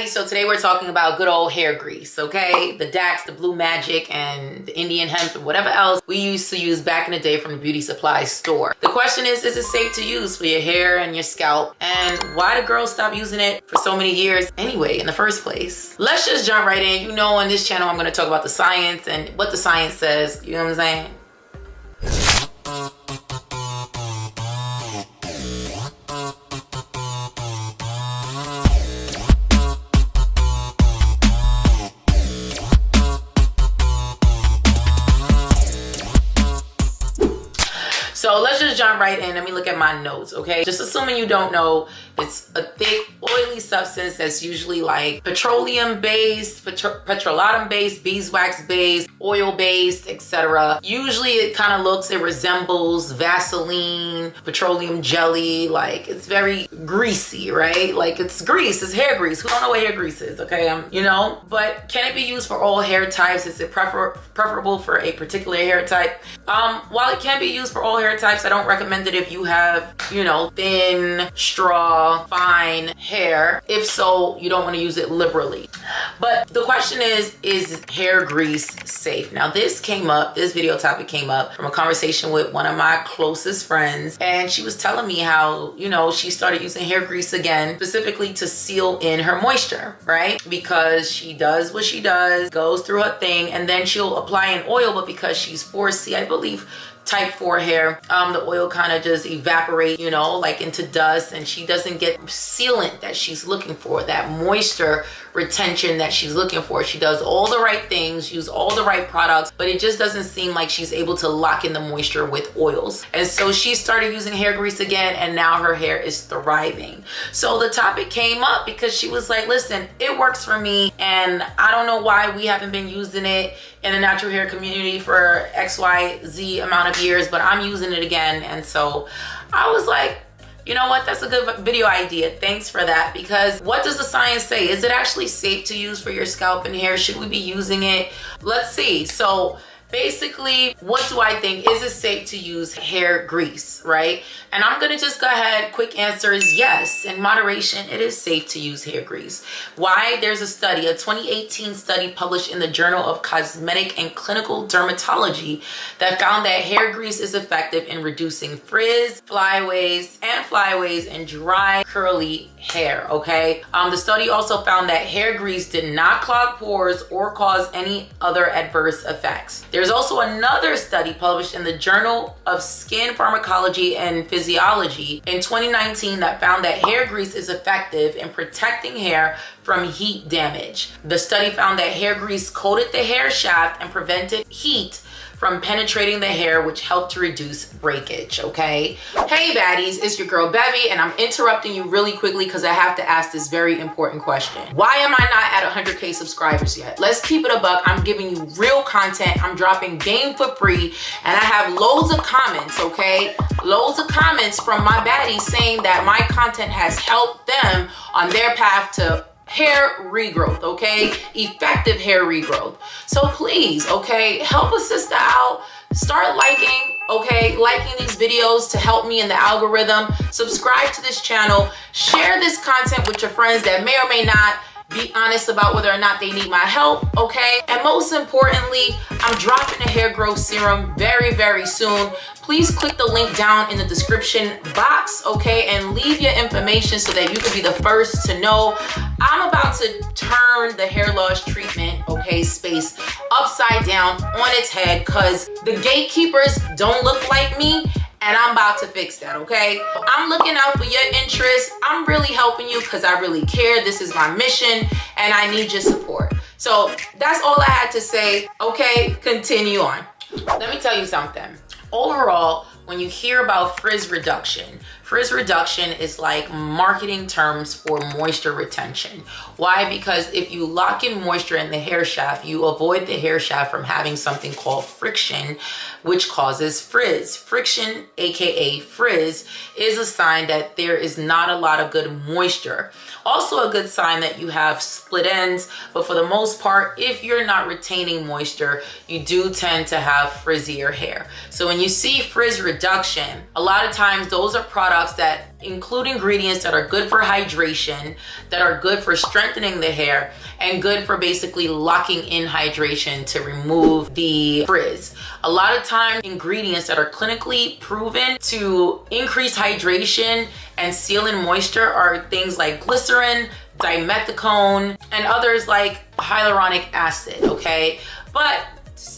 Baddies. So today we're talking about good old hair grease, okay? The Dax, the Blue Magic, and the Indian hemp, and whatever else we used to use back in the day from the beauty supply store. The question is it safe to use for your hair and your scalp? And why do girls stop using it for so many years anyway in the first place? Let's just jump right in. You know, on this channel, I'm going to talk about the science and what the science says. You know what I'm saying? So let's just jump right in. Let me look at my notes, okay? Just assuming you don't know, it's a thick, oily substance that's usually like petroleum-based, petrolatum-based, beeswax-based, oil-based, etc. Usually it resembles Vaseline, petroleum jelly. Like, it's very greasy, right? Like, it's grease, it's hair grease. Who don't know what hair grease is, okay? You know? But can it be used for all hair types? Is it preferable for a particular hair type? While it can be used for all hair types, I don't recommend it if you have, you know, thin, straw, fine hair. If so, you don't want to use it liberally. But the question is hair grease safe? Now this video topic came up from a conversation with one of my closest friends, and she was telling me how, you know, she started using hair grease again, specifically to seal in her moisture, right? Because she does what she does, goes through her thing, and then she'll apply an oil, but because she's 4C, I believe, type 4 hair, the oil kind of just evaporates, you know, like into dust, and she doesn't get sealant that she's looking for, that moisture retention that she's looking for. She does all the right things, use all the right products, but it just doesn't seem like she's able to lock in the moisture with oils. And so she started using hair grease again, and now her hair is thriving. So the topic came up because she was like, listen, it works for me, and I don't know why we haven't been using it in the natural hair community for XYZ amount of years, but I'm using it again. And so I was like, you know what, that's a good video idea. Thanks for that. Because what does the science say? Is it actually safe to use for your scalp and hair? Should we be using it? Let's see. So basically, what do I think? Is it safe to use hair grease, right? And I'm gonna just go ahead, quick answer is yes. In moderation, it is safe to use hair grease. Why? There's a study, a 2018 study published in the Journal of Cosmetic and Clinical Dermatology that found that hair grease is effective in reducing frizz, flyaways, and dry, curly hair, okay? The study also found that hair grease did not clog pores or cause any other adverse effects. There's also another study published in the Journal of Skin Pharmacology and Physiology in 2019 that found that hair grease is effective in protecting hair from heat damage. The study found that hair grease coated the hair shaft and prevented heat from penetrating the hair, which helped to reduce breakage, okay? Hey baddies, it's your girl Bevy, and I'm interrupting you really quickly because I have to ask this very important question. Why am I not at 100K subscribers yet? Let's keep it a buck. I'm giving you real content. I'm dropping game for free, and I have loads of comments, okay? Loads of comments from my baddies saying that my content has helped them on their path to hair regrowth, okay? Effective hair regrowth. So please, okay, help a sister out. Start liking, okay? Liking these videos to help me in the algorithm. Subscribe to this channel. Share this content with your friends that may or may not be honest about whether or not they need my help, okay? And most importantly, I'm dropping a hair growth serum very, very soon. Please click the link down in the description box, okay? And leave your information so that you can be the first to know. I'm about to turn the hair loss treatment, okay, space upside down on its head because the gatekeepers don't look like me, and I'm about to fix that, okay? I'm looking out for your interests. I'm really helping you because I really care. This is my mission, and I need your support. So that's all I had to say, okay? Continue on. Let me tell you something. Overall, when you hear about frizz reduction is like marketing terms for moisture retention. Why? Because if you lock in moisture in the hair shaft, you avoid the hair shaft from having something called friction, which causes frizz. Friction, aka frizz, is a sign that there is not a lot of good moisture. Also a good sign that you have split ends, but for the most part, if you're not retaining moisture, you do tend to have frizzier hair. So when you see frizz reduction, a lot of times those are products products that include ingredients that are good for hydration, that are good for strengthening the hair, and good for basically locking in hydration to remove the frizz. A lot of times, ingredients that are clinically proven to increase hydration and seal in moisture are things like glycerin, dimethicone, and others like hyaluronic acid, okay? But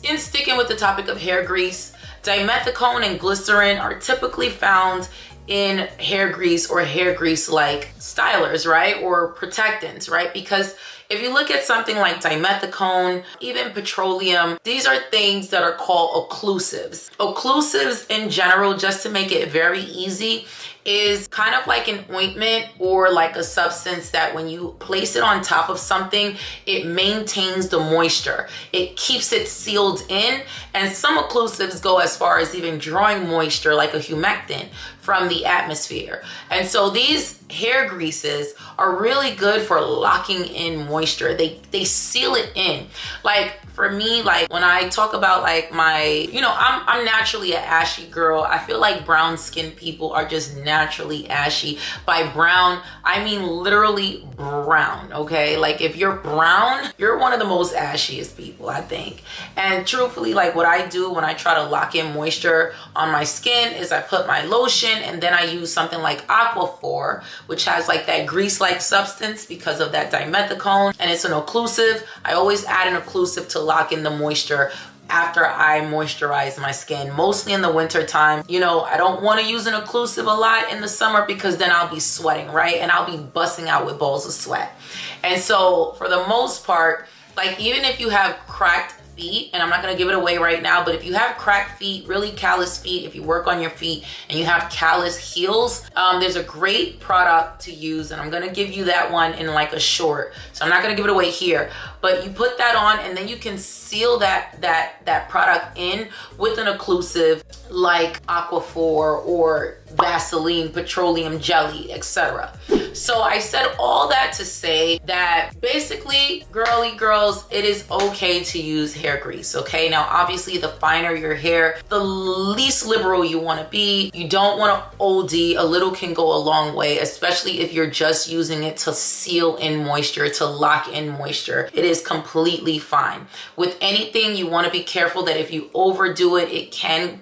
in sticking with the topic of hair grease, dimethicone and glycerin are typically found in hair grease or hair grease like stylers, right? Or protectants, right? Because if you look at something like dimethicone, even petroleum, these are things that are called occlusives. Occlusives in general, just to make it very easy, is kind of like an ointment or like a substance that when you place it on top of something, it maintains the moisture. It keeps it sealed in, and some occlusives go as far as even drawing moisture like a humectant from the atmosphere. And so these hair greases are really good for locking in moisture. They seal it in. Like for me, like when I talk about like my, you know, I'm naturally an ashy girl. I feel like brown skinned people are just naturally ashy. By brown, I mean literally brown, okay? Like if you're brown, you're one of the most ashiest people, I think. And truthfully, like what I do when I try to lock in moisture on my skin is I put my lotion and then I use something like Aquaphor, which has like that grease-like substance because of that dimethicone, and it's an occlusive. I always add an occlusive to lock in the moisture after I moisturize my skin, mostly in the winter time. You know, I don't want to use an occlusive a lot in the summer because then I'll be sweating, right? And I'll be busting out with balls of sweat. And so for the most part, like even if you have cracked feet, and I'm not going to give it away right now, but if you have cracked feet, really callous feet, if you work on your feet and you have callous heels, there's a great product to use, and I'm going to give you that one in like a short, so I'm not going to give it away here, but you put that on and then you can seal that product in with an occlusive like Aquaphor or Vaseline petroleum jelly, etc. So I said all that to say that basically, girly girls, it is okay to use hair grease, okay? Now obviously the finer your hair, the least liberal you want to be. You don't want to OD. A little can go a long way, especially if you're just using it to seal in moisture, to lock in moisture. It is completely fine. With anything, you want to be careful that if you overdo it, it can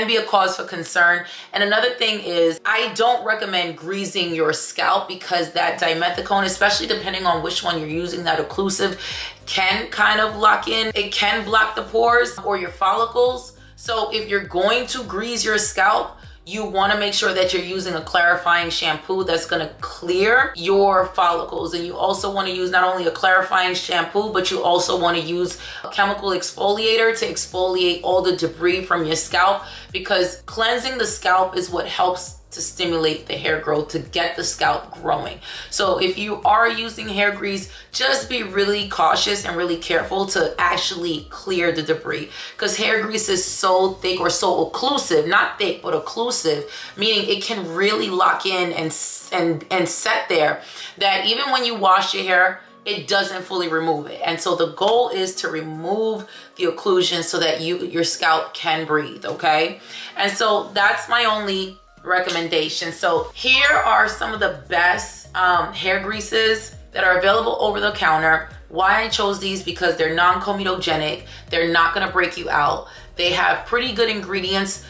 be a cause for concern. And another thing is, I don't recommend greasing your scalp because that dimethicone, especially depending on which one you're using, that occlusive can kind of lock in. It can block the pores or your follicles. So if you're going to grease your scalp, you want to make sure that you're using a clarifying shampoo that's going to clear your follicles. And you also want to use not only a clarifying shampoo, but you also want to use a chemical exfoliator to exfoliate all the debris from your scalp, because cleansing the scalp is what helps to stimulate the hair growth, to get the scalp growing. So if you are using hair grease, just be really cautious and really careful to actually clear the debris, because hair grease is so thick or so occlusive, not thick, but occlusive, meaning it can really lock in and set there that even when you wash your hair, it doesn't fully remove it. And so the goal is to remove the occlusion so that your scalp can breathe, okay? And so that's my only recommendation. So here are some of the best hair greases that are available over the counter. Why I chose these? Because they're non-comedogenic. They're not going to break you out. They have pretty good ingredients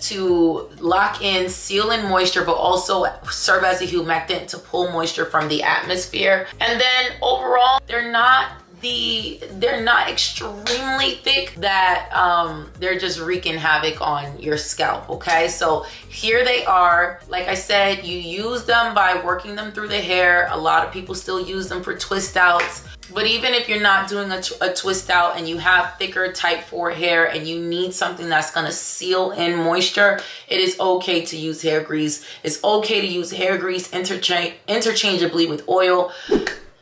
to lock in, seal in moisture, but also serve as a humectant to pull moisture from the atmosphere. And then overall, they're not extremely thick that they're just wreaking havoc on your scalp, okay? So here they are. Like I said, you use them by working them through the hair. A lot of people still use them for twist outs. But even if you're not doing a twist out and you have thicker type 4 hair and you need something that's going to seal in moisture, it is okay to use hair grease. It's okay to use hair grease interchangeably with oil.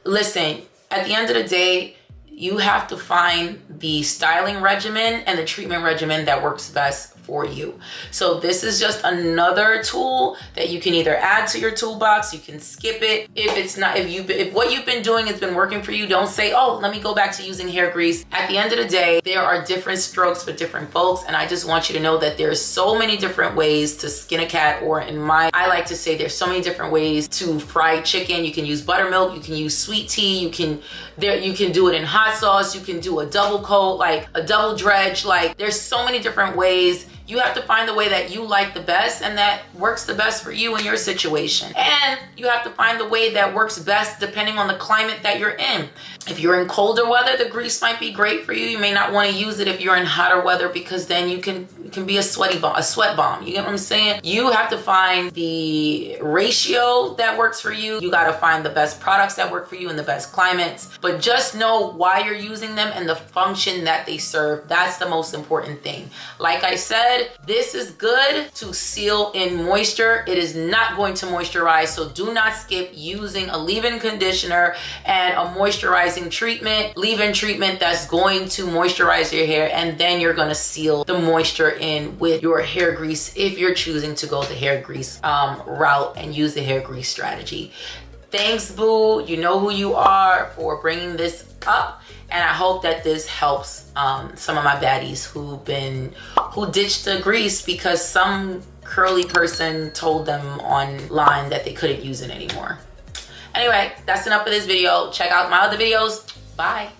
Listen, at the end of the day, you have to find the styling regimen and the treatment regimen that works best for you. So this is just another tool that you can either add to your toolbox, you can skip it. If it's not, if what you've been doing has been working for you, don't say, oh, let me go back to using hair grease. At the end of the day, there are different strokes for different folks, and I just want you to know that there's so many different ways to skin a cat, or I like to say there's so many different ways to fry chicken. You can use buttermilk, you can use sweet tea, you can do it in hot sauce, you can do a double coat, like a double dredge. Like there's so many different ways. You have to find the way that you like the best and that works the best for you and your situation. And you have to find the way that works best depending on the climate that you're in. If you're in colder weather, the grease might be great for you. You may not want to use it if you're in hotter weather, because then you can be a sweat bomb. You get what I'm saying? You have to find the ratio that works for you. You got to find the best products that work for you in the best climates. But just know why you're using them and the function that they serve. That's the most important thing. Like I said, this is good to seal in moisture. It is not going to moisturize, so do not skip using a leave-in conditioner and a moisturizing treatment, leave-in treatment that's going to moisturize your hair, and then you're going to seal the moisture in with your hair grease if you're choosing to go the hair grease route and use the hair grease strategy. Thanks, boo. You know who you are for bringing this up, and I hope that this helps some of my baddies who ditched the grease because some curly person told them online that they couldn't use it anymore. Anyway, that's enough for this video. Check out my other videos. Bye.